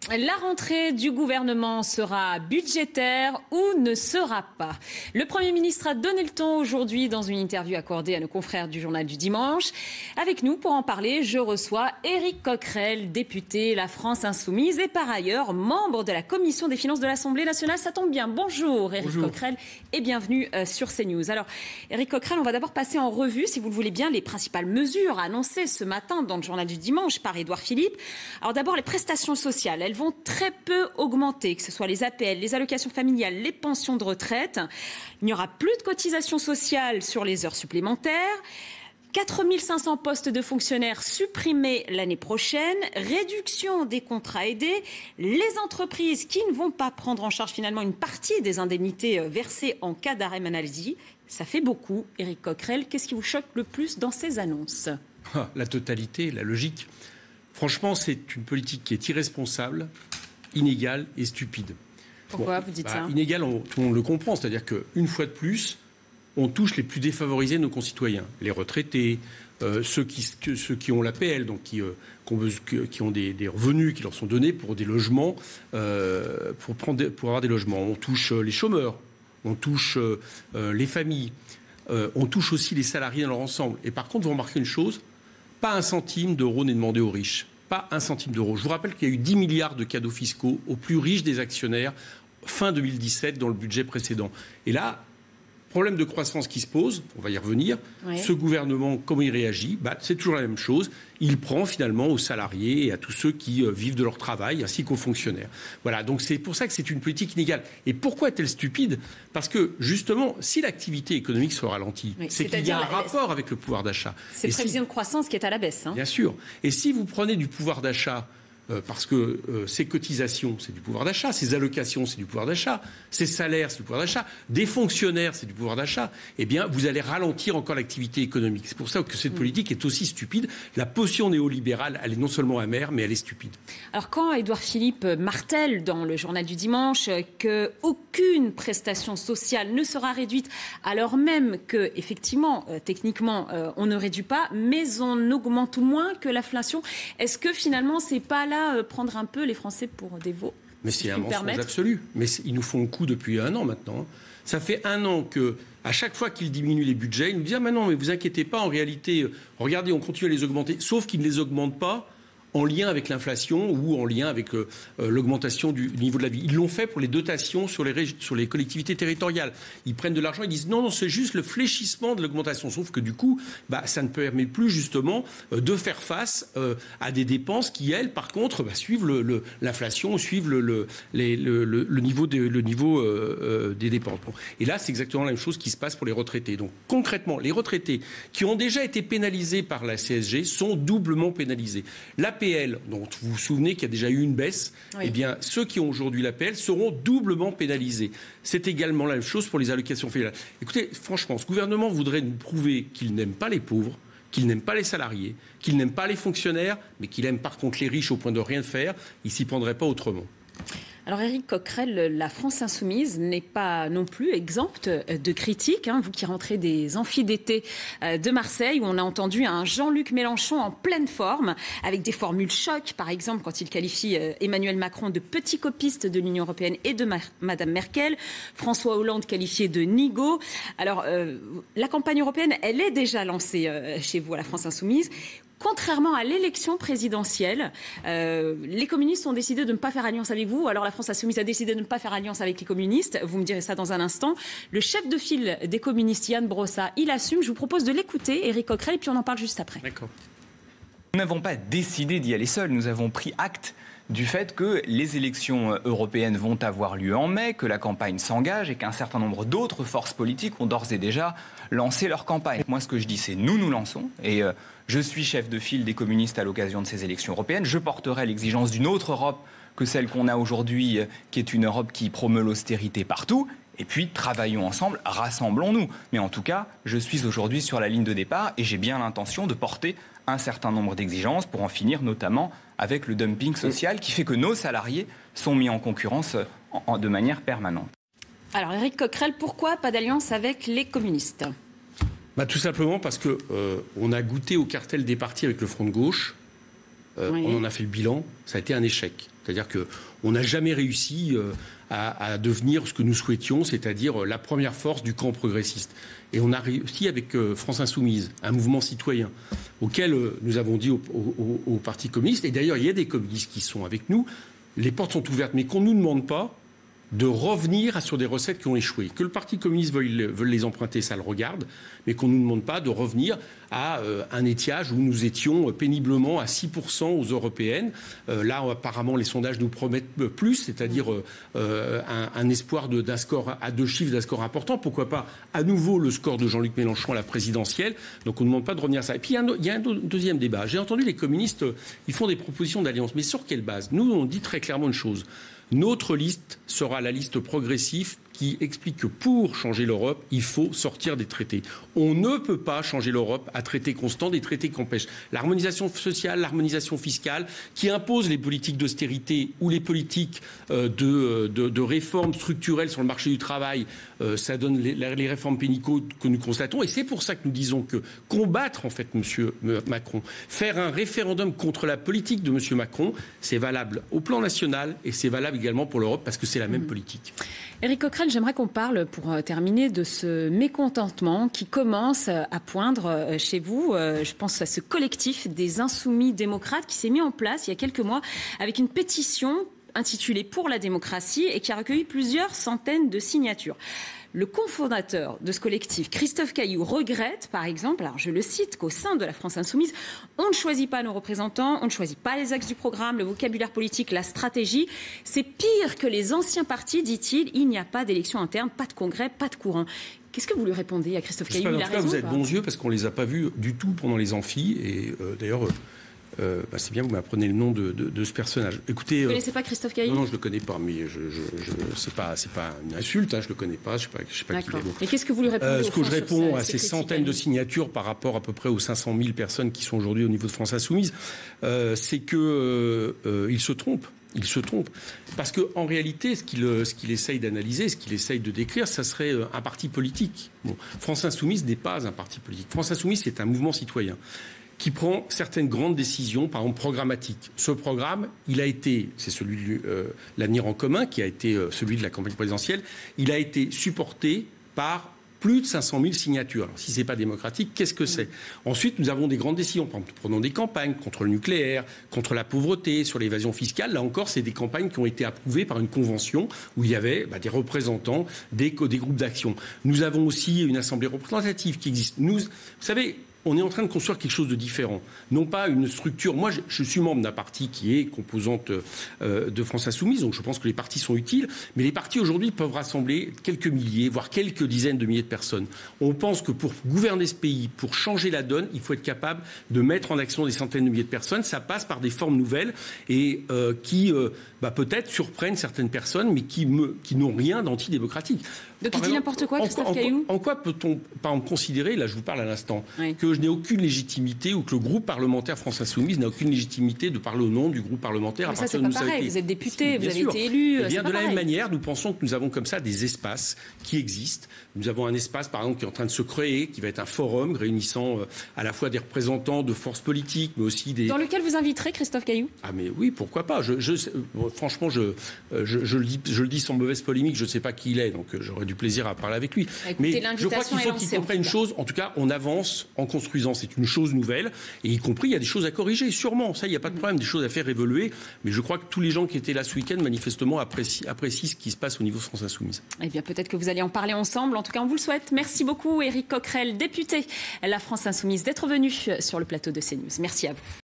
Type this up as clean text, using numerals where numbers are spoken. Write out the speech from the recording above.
La rentrée du gouvernement sera budgétaire ou ne sera pas? Le Premier ministre a donné le ton aujourd'hui dans une interview accordée à nos confrères du Journal du Dimanche. Avec nous pour en parler, je reçois Éric Coquerel, député La France Insoumise et par ailleurs membre de la Commission des finances de l'Assemblée nationale. Ça tombe bien. Bonjour Éric Coquerel et bienvenue sur CNews. Alors Éric Coquerel, on va d'abord passer en revue, si vous le voulez bien, les principales mesures annoncées ce matin dans le Journal du Dimanche par Édouard Philippe. Alors d'abord les prestations sociales, elles vont très peu augmenter, que ce soit les APL, les allocations familiales, les pensions de retraite. Il n'y aura plus de cotisations sociales sur les heures supplémentaires. 4 500 postes de fonctionnaires supprimés l'année prochaine, réduction des contrats aidés, les entreprises qui ne vont pas prendre en charge finalement une partie des indemnités versées en cas d'arrêt maladie. Ça fait beaucoup. Éric Coquerel, qu'est-ce qui vous choque le plus dans ces annonces ? La totalité, la logique. Franchement, c'est une politique qui est irresponsable, inégale et stupide. Pourquoi vous dites ça ? Inégale, tout le monde le comprend. C'est-à-dire qu'une fois de plus, on touche les plus défavorisés de nos concitoyens. Les retraités, ceux qui ont l'APL, donc qui ont des revenus qui leur sont donnés pour des logements, pour avoir des logements. On touche les chômeurs, on touche les familles, on touche aussi les salariés dans leur ensemble. Et par contre, vous remarquez une chose, pas un centime d'euro n'est demandé aux riches. Pas un centime d'euro. Je vous rappelle qu'il y a eu 10 milliards de cadeaux fiscaux aux plus riches des actionnaires fin 2017 dans le budget précédent. Et là, problème de croissance qui se pose, on va y revenir. Oui. Ce gouvernement, comment il réagit ? C'est toujours la même chose. Il prend finalement aux salariés et à tous ceux qui vivent de leur travail, ainsi qu'aux fonctionnaires. Voilà, donc c'est pour ça que c'est une politique inégale. Et pourquoi est-elle stupide ? Parce que justement, si l'activité économique se ralentit, oui, c'est qu'il y a un rapport avec le pouvoir d'achat. C'est prévision de croissance qui est à la baisse. Bien sûr. Et si vous prenez du pouvoir d'achat, parce que ces cotisations, c'est du pouvoir d'achat, ces allocations, c'est du pouvoir d'achat, ces salaires, c'est du pouvoir d'achat, des fonctionnaires, c'est du pouvoir d'achat, eh bien, vous allez ralentir encore l'activité économique. C'est pour ça que cette politique est aussi stupide. La potion néolibérale, elle est non seulement amère, mais elle est stupide. Alors, quand Édouard Philippe martèle dans le Journal du Dimanche qu'aucune prestation sociale ne sera réduite, alors même que, effectivement, techniquement, on ne réduit pas, mais on augmente moins que l'inflation, est-ce que finalement, c'est pas là prendre un peu les Français pour des veaux? Mais c'est un mensonge absolu. Mais ils nous font le coup depuis 1 an maintenant. Ça fait 1 an qu'à chaque fois qu'ils diminuent les budgets, ils nous disent « Ah mais non, mais vous inquiétez pas, en réalité, regardez, on continue à les augmenter. » Sauf qu'ils ne les augmentent pas en lien avec l'inflation ou en lien avec l'augmentation du niveau de la vie. Ils l'ont fait pour les dotations sur les collectivités territoriales. Ils prennent de l'argent et disent non, c'est juste le fléchissement de l'augmentation. Sauf que du coup, ça ne permet plus justement de faire face à des dépenses qui, elles, par contre, suivent l'inflation, suivent le niveau des dépenses. Bon. Et là, c'est exactement la même chose qui se passe pour les retraités. Donc concrètement, les retraités qui ont déjà été pénalisés par la CSG sont doublement pénalisés. L'APL, dont vous vous souvenez qu'il y a déjà eu une baisse, oui. Eh bien, ceux qui ont aujourd'hui l'APL seront doublement pénalisés. C'est également la même chose pour les allocations familiales. Écoutez, franchement, ce gouvernement voudrait nous prouver qu'il n'aime pas les pauvres, qu'il n'aime pas les salariés, qu'il n'aime pas les fonctionnaires, mais qu'il aime par contre les riches au point de rien faire. Il ne s'y prendrait pas autrement. Alors Éric Coquerel, la France Insoumise n'est pas non plus exempte de critiques. Vous qui rentrez des amphis d'été de Marseille, où on a entendu un Jean-Luc Mélenchon en pleine forme, avec des formules choc, par exemple quand il qualifie Emmanuel Macron de petit copiste de l'Union européenne et de Madame Merkel, François Hollande qualifié de nigaud. Alors la campagne européenne, elle est déjà lancée chez vous à la France Insoumise. Contrairement à l'élection présidentielle, les communistes ont décidé de ne pas faire alliance avec vous. Alors la France Insoumise a décidé de ne pas faire alliance avec les communistes. Vous me direz ça dans un instant. Le chef de file des communistes, Yann Brossa, il assume. Je vous propose de l'écouter, Éric Coquerel, et puis on en parle juste après. D'accord. Nous n'avons pas décidé d'y aller seuls. Nous avons pris acte du fait que les élections européennes vont avoir lieu en mai, que la campagne s'engage et qu'un certain nombre d'autres forces politiques ont d'ores et déjà lancé leur campagne. Moi, ce que je dis, c'est nous lançons. Et je suis chef de file des communistes à l'occasion de ces élections européennes. Je porterai l'exigence d'une autre Europe que celle qu'on a aujourd'hui, qui est une Europe qui promeut l'austérité partout. Et puis, travaillons ensemble, rassemblons-nous. Mais en tout cas, je suis aujourd'hui sur la ligne de départ et j'ai bien l'intention de porter un certain nombre d'exigences pour en finir notamment avec le dumping social qui fait que nos salariés sont mis en concurrence de manière permanente. Alors, Éric Coquerel, pourquoi pas d'alliance avec les communistes ? Tout simplement parce qu'on a goûté au cartel des partis avec le Front de gauche. Oui. On en a fait le bilan. Ça a été un échec. C'est-à-dire qu'on n'a jamais réussi à devenir ce que nous souhaitions, c'est-à-dire la première force du camp progressiste. Et on a réussi avec France Insoumise, un mouvement citoyen, auquel nous avons dit au Parti communiste, et d'ailleurs il y a des communistes qui sont avec nous, les portes sont ouvertes, mais qu'on ne nous demande pas de revenir sur des recettes qui ont échoué. Que le Parti communiste veuille les emprunter, ça le regarde, mais qu'on ne nous demande pas de revenir à un étiage où nous étions péniblement à 6% aux européennes. Là, apparemment, les sondages nous promettent plus, c'est-à-dire un espoir d'un score à 2 chiffres, d'un score important. Pourquoi pas à nouveau le score de Jean-Luc Mélenchon à la présidentielle. Donc on ne demande pas de revenir à ça. Et puis il y a un deuxième débat. J'ai entendu les communistes, ils font des propositions d'alliance. Mais sur quelle base? Nous, on dit très clairement une chose. Notre liste sera la liste progressive qui explique que pour changer l'Europe, il faut sortir des traités. On ne peut pas changer l'Europe à traités constants, des traités qui empêchent l'harmonisation sociale, l'harmonisation fiscale, qui imposent les politiques d'austérité ou les politiques de réformes structurelles sur le marché du travail. Ça donne les réformes pénicaux que nous constatons. Et c'est pour ça que nous disons que combattre, en fait, M. Macron, faire un référendum contre la politique de M. Macron, c'est valable au plan national et c'est valable également pour l'Europe parce que c'est la même politique. Éric Coquerel, j'aimerais qu'on parle, pour terminer, de ce mécontentement qui commence à poindre chez vous. Je pense à ce collectif des Insoumis démocrates qui s'est mis en place il y a quelques mois avec une pétition intitulée « Pour la démocratie » et qui a recueilli plusieurs centaines de signatures. Le cofondateur de ce collectif, Christophe Caillou, regrette, par exemple, alors je le cite, qu'au sein de la France Insoumise, on ne choisit pas nos représentants, on ne choisit pas les axes du programme, le vocabulaire politique, la stratégie. C'est pire que les anciens partis, dit-il. Il n'y a pas d'élection interne, pas de congrès, pas de courant. Qu'est-ce que vous lui répondez à Christophe Caillou? En tout cas, vous êtes bons yeux parce qu'on ne les a pas vus du tout pendant les amphis. Et d'ailleurs... c'est bien, vous m'apprenez le nom de ce personnage. Écoutez, vous ne connaissez pas Christophe Caillou? Non, je ne le connais pas, mais c'est pas une insulte, hein, je ne le connais pas, je sais pas qui il est. Bon. Et qu'est-ce que vous lui répondez? Ce que je réponds à ces centaines de signatures par rapport à peu près aux 500 000 personnes qui sont aujourd'hui au niveau de France Insoumise, c'est qu'il se trompe. Il se trompe. Parce qu'en réalité, ce qu'il essaye d'analyser, ce qu'il essaye de décrire, ça serait un parti politique. Bon, France Insoumise n'est pas un parti politique. France Insoumise, c'est un mouvement citoyen qui prend certaines grandes décisions, par exemple programmatiques. Ce programme, il a été, c'est celui de l'avenir en commun, qui a été celui de la campagne présidentielle, il a été supporté par plus de 500 000 signatures. Alors, si ce n'est pas démocratique, qu'est-ce que c'est? Ensuite, nous avons des grandes décisions. Par exemple, prenons des campagnes contre le nucléaire, contre la pauvreté, sur l'évasion fiscale. Là encore, c'est des campagnes qui ont été approuvées par une convention où il y avait des représentants des groupes d'action. Nous avons aussi une assemblée représentative qui existe. Vous savez... On est en train de construire quelque chose de différent. Non pas une structure... Moi, je suis membre d'un parti qui est composante de France Insoumise, donc je pense que les partis sont utiles. Mais les partis, aujourd'hui, peuvent rassembler quelques milliers, voire quelques dizaines de milliers de personnes. On pense que pour gouverner ce pays, pour changer la donne, il faut être capable de mettre en action des centaines de milliers de personnes. Ça passe par des formes nouvelles et qui, peut-être, surprennent certaines personnes, mais qui n'ont rien d'antidémocratique. Donc il dit n'importe quoi, Christophe Caillou? En quoi peut-on, par exemple, considérer, là je vous parle à l'instant, oui, que je n'ai aucune légitimité ou que le groupe parlementaire France Insoumise n'a aucune légitimité de parler au nom du groupe parlementaire? Mais ça, c'est pas pareil. Vous êtes député, vous avez été élu. Eh bien, de la même manière, nous pensons que nous avons comme ça des espaces qui existent. Nous avons un espace, par exemple, qui est en train de se créer, qui va être un forum réunissant à la fois des représentants de forces politiques, mais aussi des... Dans lequel vous inviterez Christophe Caillou? Ah mais oui, pourquoi pas. Franchement, je le dis sans mauvaise polémique, je ne sais pas qui il est, donc j'aurais du plaisir à parler avec lui. Écoutez, mais je crois qu'il faut qu'il comprenne une chose. En tout cas, on avance en construisant. C'est une chose nouvelle. Et y compris, il y a des choses à corriger, sûrement. Ça, il n'y a pas de problème, des choses à faire évoluer. Mais je crois que tous les gens qui étaient là ce week-end, manifestement, apprécient ce qui se passe au niveau de France Insoumise. Eh bien, peut-être que vous allez en parler ensemble. En tout cas, on vous le souhaite. Merci beaucoup, Éric Coquerel, député La France Insoumise, d'être venu sur le plateau de CNews. Merci à vous.